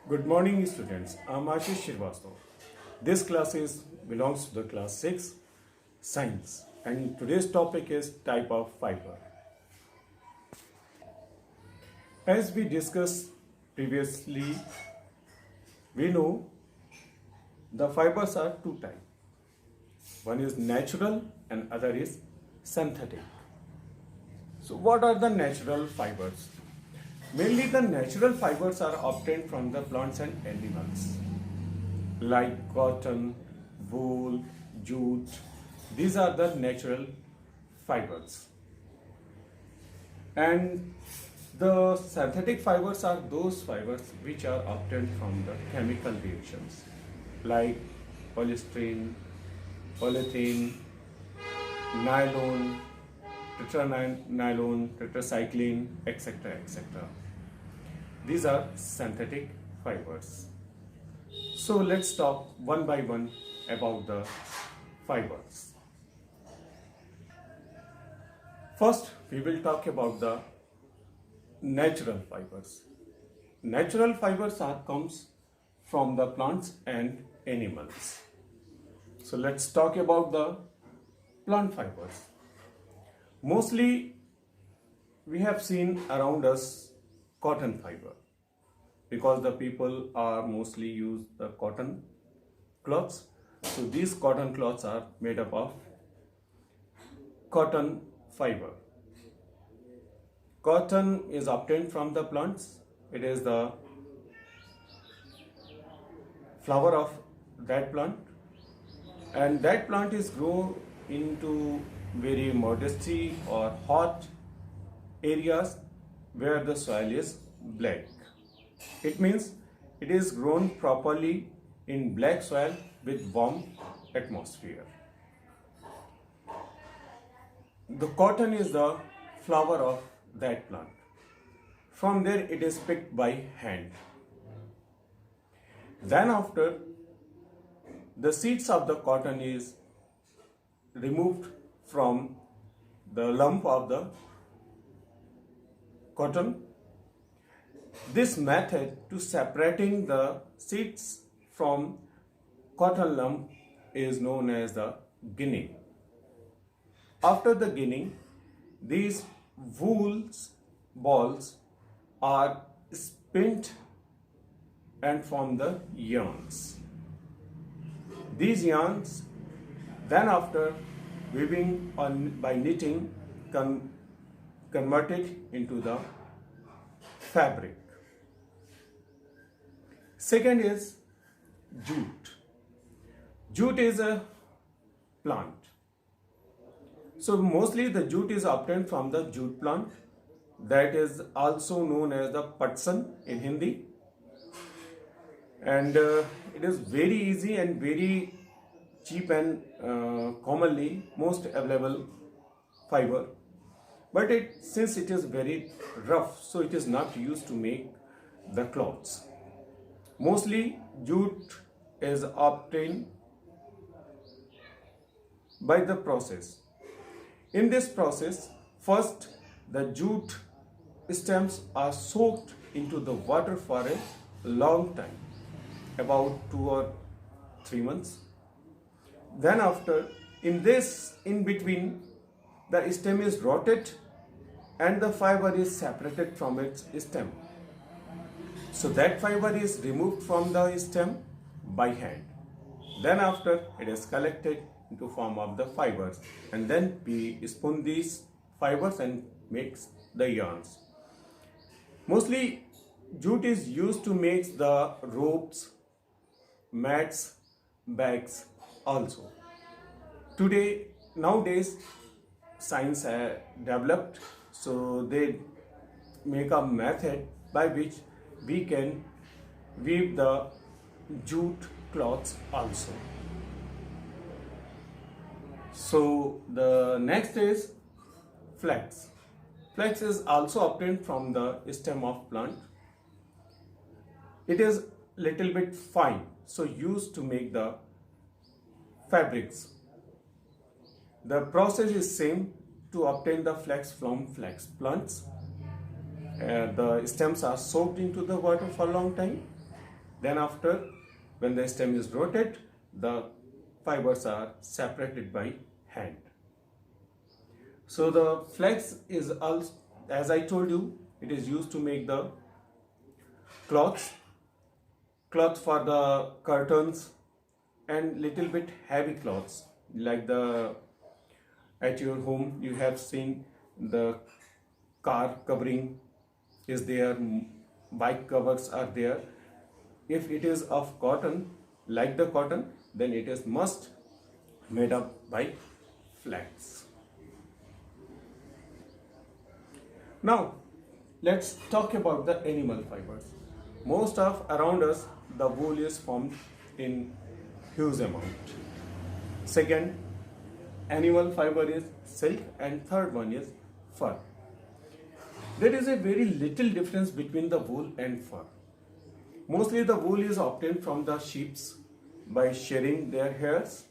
Good morning, students. I'm Ashish Shrivastava. This class belongs to the class 6 science, and today's topic is type of fiber. As we discussed previously, we know the fibers are two types. One is natural and other is synthetic. So what are the natural fibers? Mainly the natural fibers are obtained from the plants and animals like cotton, wool, jute. These are the natural fibers. And the synthetic fibers are those fibers which are obtained from the chemical reactions like polystyrene, polyethylene, nylon, tetranylon, tetracycline, etc. etc. These are synthetic fibers. So let's talk one by one about the fibers. First, we will talk about the natural fibers. Natural fibers comes from the plants and animals. So let's talk about the plant fibers. Mostly we have seen around us cotton fiber because the people are mostly use the cotton cloths. So these cotton cloths are made up of cotton fiber. Cotton is obtained from the plants. It is the flower of that plant, and that plant is grown into very modesty or hot areas where the soil is black. It means it is grown properly in black soil with warm atmosphere. The cotton is the flower of that plant. From there it is picked by hand. Then after, the seeds of the cotton is removed from the lump of the cotton. This method to separating the seeds from cotton lump is known as the ginning. After the ginning, these wool's balls are spent and form the yarns. These yarns, then after weaving by knitting, converted into the fabric. Second is jute. Jute is a plant. So mostly the jute is obtained from the jute plant, that is also known as the patsan in Hindi, and it is very easy and very cheap and commonly most available fiber, but since it is very rough, so it is not used to make the cloths. Mostly jute is obtained by the process. In this process, first the jute stems are soaked into the water for a long time, about 2 or 3 months. Then after, in between, the stem is rotted and the fiber is separated from its stem. So that fiber is removed from the stem by hand. Then after, it is collected into form of the fibers, and then we spin these fibers and makes the yarns. Mostly jute is used to make the ropes, mats, bags also. Nowadays science developed, so they make a method by which we can weave the jute cloths also. So the next is flax. Flax is also obtained from the stem of plant. It is little bit fine, so used to make the fabrics. The process is same to obtain the flax from flax plants. The stems are soaked into the water for a long time. Then after, when the stem is rotated, the fibers are separated by hand. So the flax is also, as I told you, it is used to make the cloth for the curtains and little bit heavy cloths, like the at your home you have seen the car covering is there, bike covers are there. If it is of cotton, like the cotton, then it is must made up by flax. Now let's talk about the animal fibers. Most of around us the wool is formed in huge amount. Second, animal fiber is silk, and third one is fur. There is a very little difference between the wool and fur. Mostly the wool is obtained from the sheep by shearing their hairs.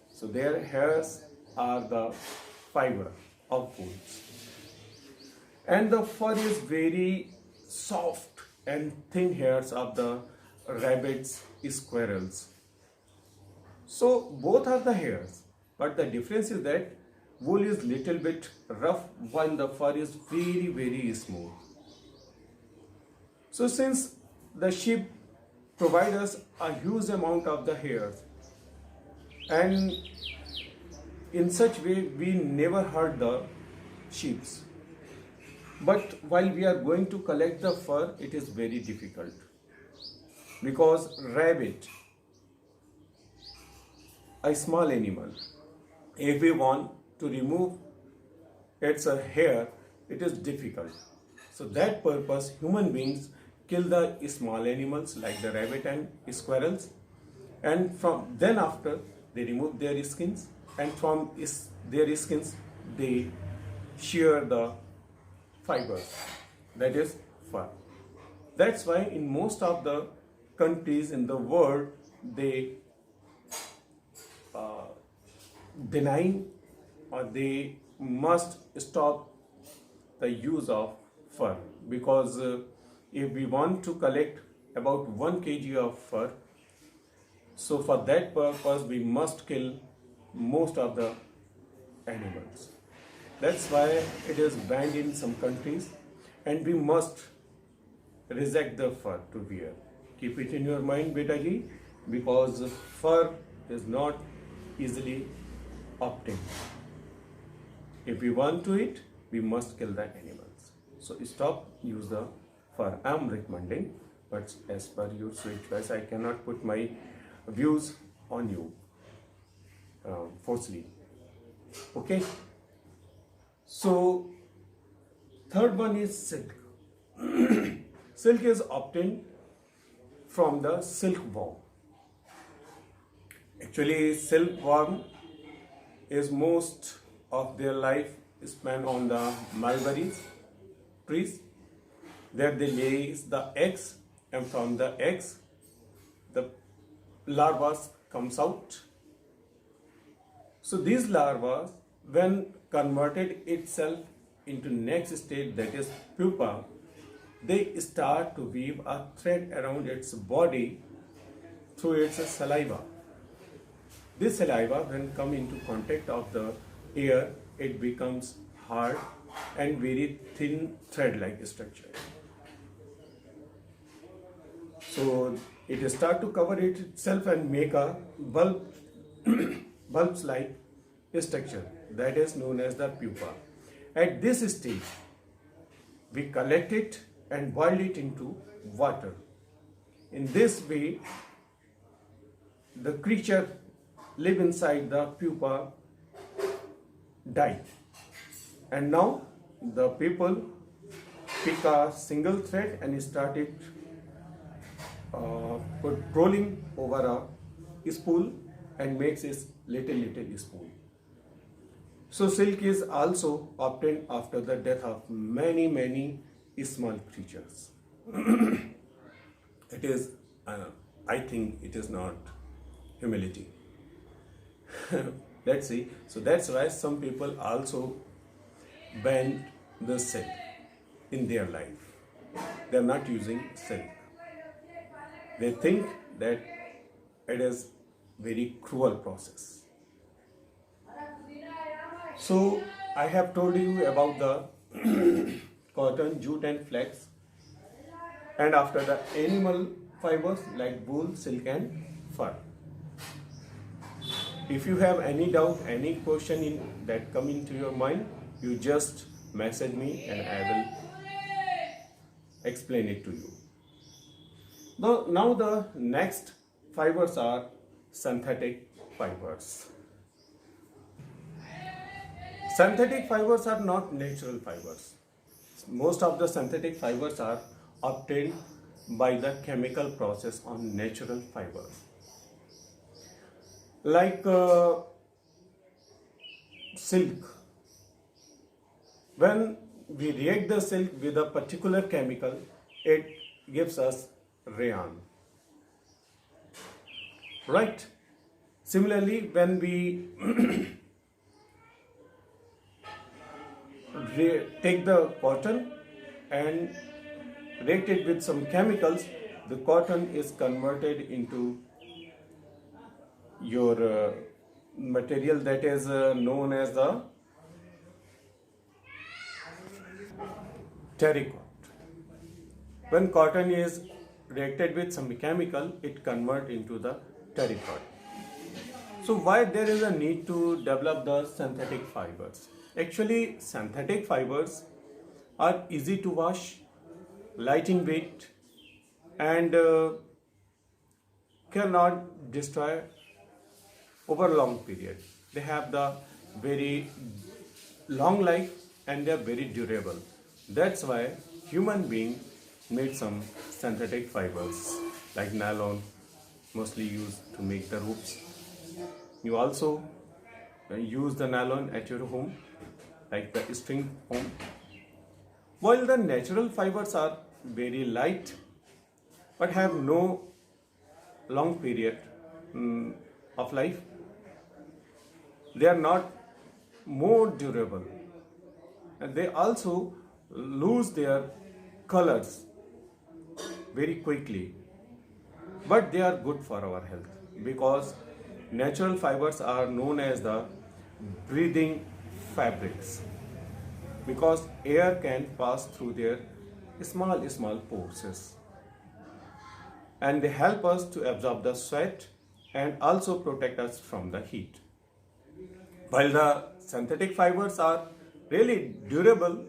So their hairs are the fiber of wool. And the fur is very soft and thin hairs of the rabbits, squirrels. So both are the hairs, but the difference is that wool is little bit rough while the fur is very smooth. So since the sheep provide us a huge amount of the hairs, and in such way we never hurt the sheep. But while we are going to collect the fur, it is very difficult, because rabbit, a small animal, if we want to remove its hair, it is difficult. So that purpose human beings kill the small animals like the rabbit and squirrels, and from then after they remove their skins, and from their skins they shear the fibers, that is fur. That's why in most of the countries in the world they deny or they must stop the use of fur, because if we want to collect about 1 kg of fur, so for that purpose we must kill most of the animals. That's why it is banned in some countries, and we must reject the fur to wear. Keep it in your mind, beta ji, because fur is not easily obtained. If we want to eat, we must kill the animals. So stop use the fur. I am recommending, but as per your sweet choice, I cannot put my views on you forcefully. Okay. So third one is silk. Silk is obtained from the silkworm. Actually, silkworm is most of their life spent on the mulberries trees, where they lay the eggs, and from the eggs the larvae comes out. So these larvae, when converted itself into next stage, that is pupa, they start to weave a thread around its body through its saliva. This saliva, when come into contact of the air, it becomes hard and very thin thread-like structure. So it start to cover it itself and make a bulbs-like structure, that is known as the pupa. At this stage, we collect it and boil it into water. In this way, the creature live inside the pupa die. And now the people pick a single thread and start it rolling over a spool and makes a little spool. So silk is also obtained after the death of many small creatures. It is, I think it is not humility. Let's see. So that's why some people also ban the silk in their life. They are not using silk. they think that it is very cruel process. So I have told you about the cotton, jute and flax, and after the animal fibers like wool, silk and fur. If you have any doubt, any question that come into your mind, you just message me and I will explain it to you. Now the next fibers are synthetic fibers. Synthetic fibers are not natural fibers. Most of the synthetic fibers are obtained by the chemical process on natural fibers. Like silk. When we react the silk with a particular chemical, it gives us rayon. Right? Similarly, when we take the cotton and react it with some chemicals, the cotton is converted into your material that is known as the terracotta. When cotton is reacted with some chemical, it converts into the terracotta. So why there is a need to develop the synthetic fibers? Actually, synthetic fibers are easy to wash, light in weight, and cannot destroy over a long period. They have the very long life and they are very durable. That's why human being made some synthetic fibers like nylon, mostly used to make the roofs. You also use the nylon at your home, like the string home. While the natural fibers are very light but have no long period of life, they are not more durable, and they also lose their colors very quickly, but they are good for our health because natural fibers are known as the breathing fabrics, because air can pass through their small pores and they help us to absorb the sweat and also protect us from the heat. While the synthetic fibers are really durable,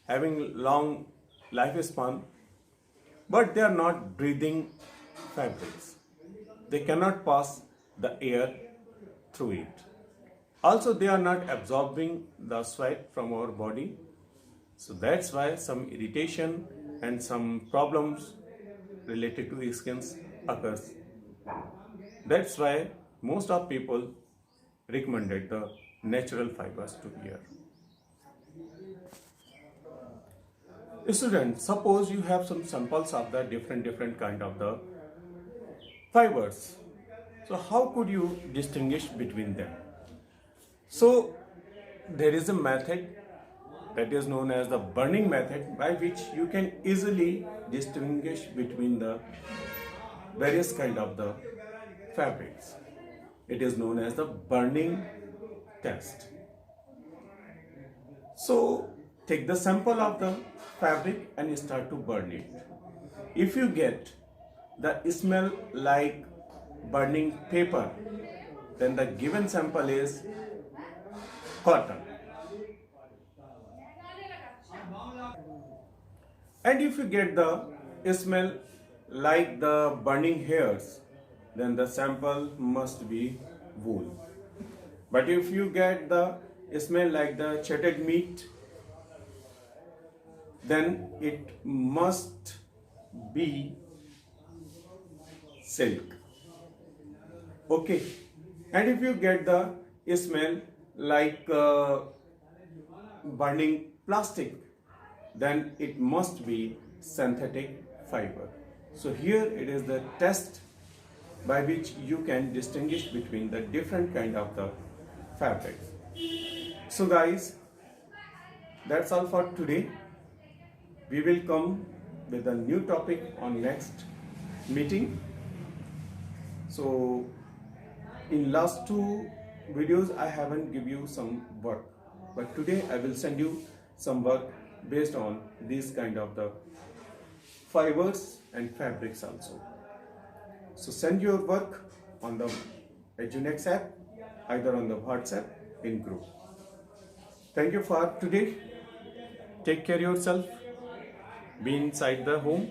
having long lifespan, but they are not breathing fabrics. They cannot pass the air through it. Also, they are not absorbing the sweat from our body. So that's why some irritation and some problems related to skins occurs. That's why most of people recommended the natural fibers to wear. Students, suppose you have some samples of the different kind of the fibers. So how could you distinguish between them? So there is a method that is known as the burning method, by which you can easily distinguish between the various kind of the fabrics. It is known as the burning test. So take the sample of the fabric and start to burn it. If you get the smell like burning paper, then the given sample is cotton. And if you get the smell like the burning hairs, then the sample must be wool. But if you get the smell like the chatted meat, then it must be silk. Okay. And if you get the smell like burning plastic, then it must be synthetic fiber. So here it is the test by which you can distinguish between the different kind of the fabrics. So guys, that's all for today. We will come with a new topic on next meeting. So in last two videos I haven't give you some work, but today I will send you some work based on these kind of the fibers and fabrics also. So send your work on the Edunex app, either on the WhatsApp in group. Thank you for today. Take care yourself. Be inside the home.